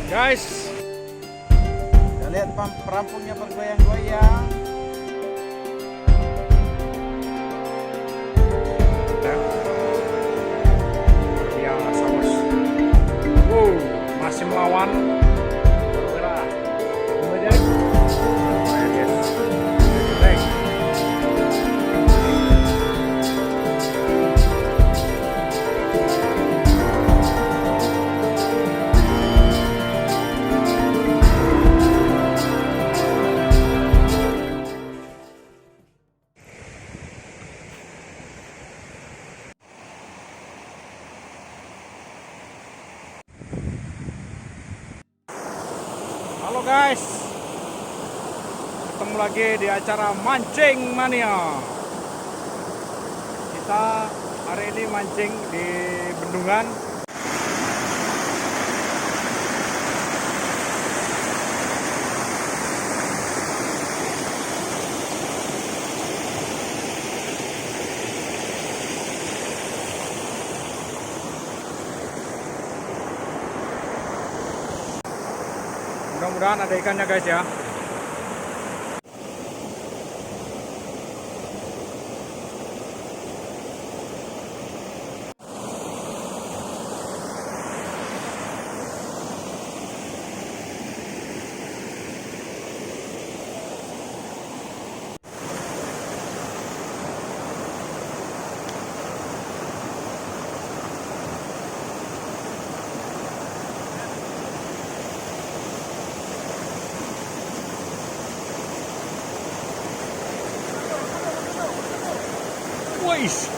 Guys, kita lihat perampungnya bergoyang-goyang. biasa bos. Masih melawan Corvera. Kemudian halo guys, ketemu lagi di acara Mancing Mania. Kita hari ini mancing di bendungan. Mudah-mudahan ada ikannya guys ya. Wais.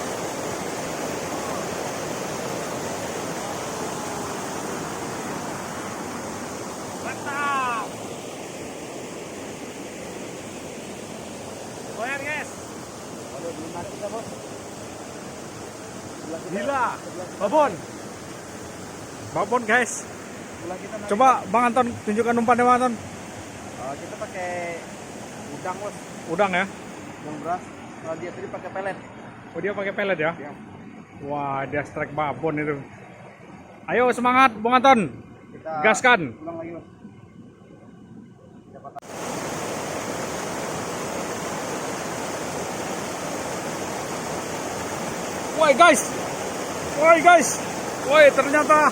Mantap. Goyang guys. Waduh, belum ada kita bos. Gila. Babon. Babon guys. Sebelah kita narik. Coba Bang Anton tunjukkan umpannya Bang Anton. Kita pakai udang bos, Udang ya. udang beras. Kalau dia tadi pakai pelet. Oh dia pakai pelet ya. Ya. Wah dia strike babon itu. Ayo semangat Bang Anton. Kita Gaskan. ulang lagi bos. Dapat. Woi guys. Woi guys. Woi ternyata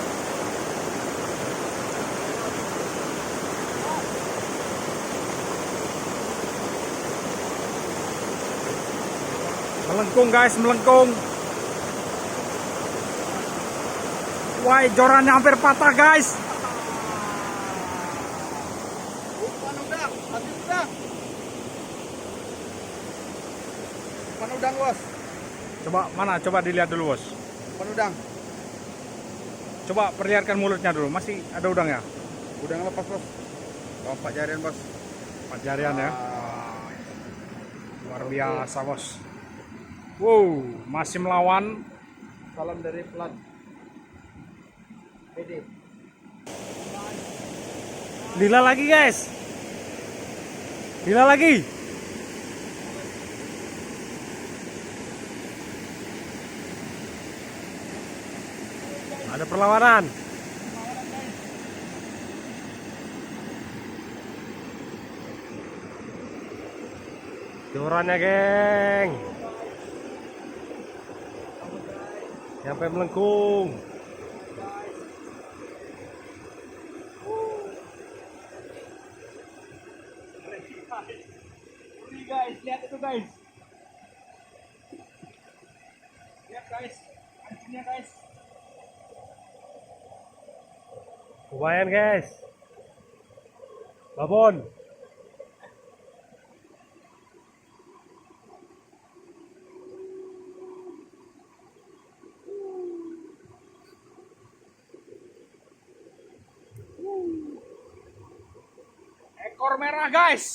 melengkung guys, melengkung. Wah, jorannya hampir patah guys. Umpan udang, habis udang. Umpan udang bos, Coba mana? Coba dilihat dulu bos. umpan udang. Coba perlihatkan mulutnya dulu. Masih ada udang ya? Udang lepas bos. Oh, 4 jarian bos. 4 jarian ya. Ah, Luar biasa bos. Wow, masih melawan. salam dari plat PD. Lila lagi guys. Lila lagi. Ada perlawanan. Jorannya geng. Sampai melengkung. Ini guys, lihat itu guys. Lihat guys, anjingnya guys. Lumayan guys. Babon. Ekor merah guys.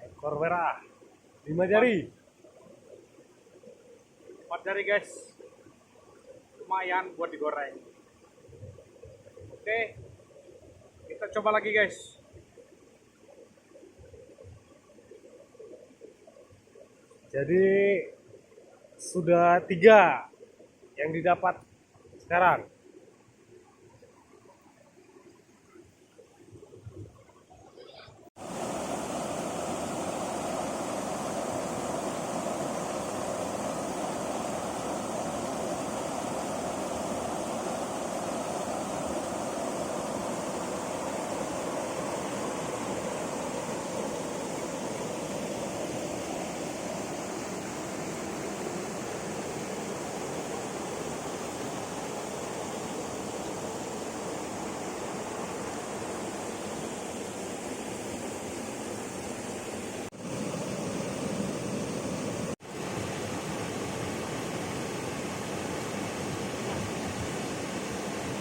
Ekor merah. 5 jari. 4 jari guys. Lumayan buat digoreng. Oke. Kita coba lagi guys. Jadi Sudah 3 yang didapat sekarang.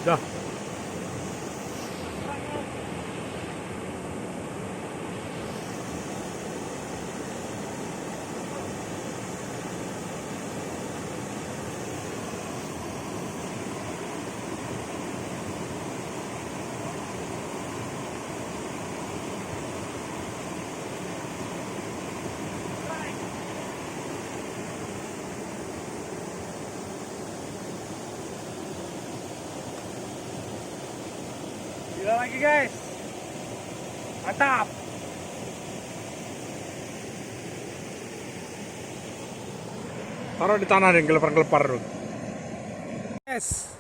Dah. Gila lagi guys. Mantap. Taruh di tanah dan gelepar-gelepar. Guys.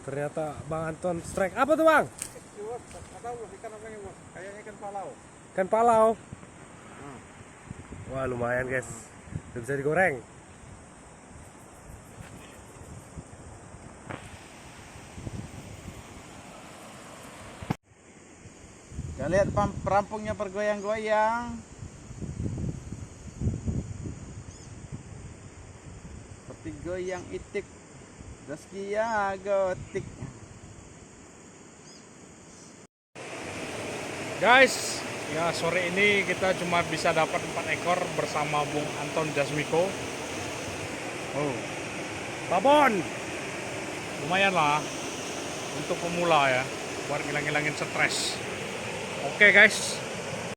Ternyata Bang Anton strike. Apa tuh Bang? Nggak tahu bos, ikan apa ini bos? Kayaknya ikan palau. Ikan palau. Wah lumayan guys. Udah bisa digoreng. Kita lihat perampungnya bergoyang-goyang. Seperti goyang itik. Zaskia gotik. Guys, ya sore ini kita cuma bisa dapat 4 ekor bersama Bung Anton Jasmiko. Oh, babon. Lumayan lah untuk pemula ya, buat ngilang-ngilangin stres. Oke guys.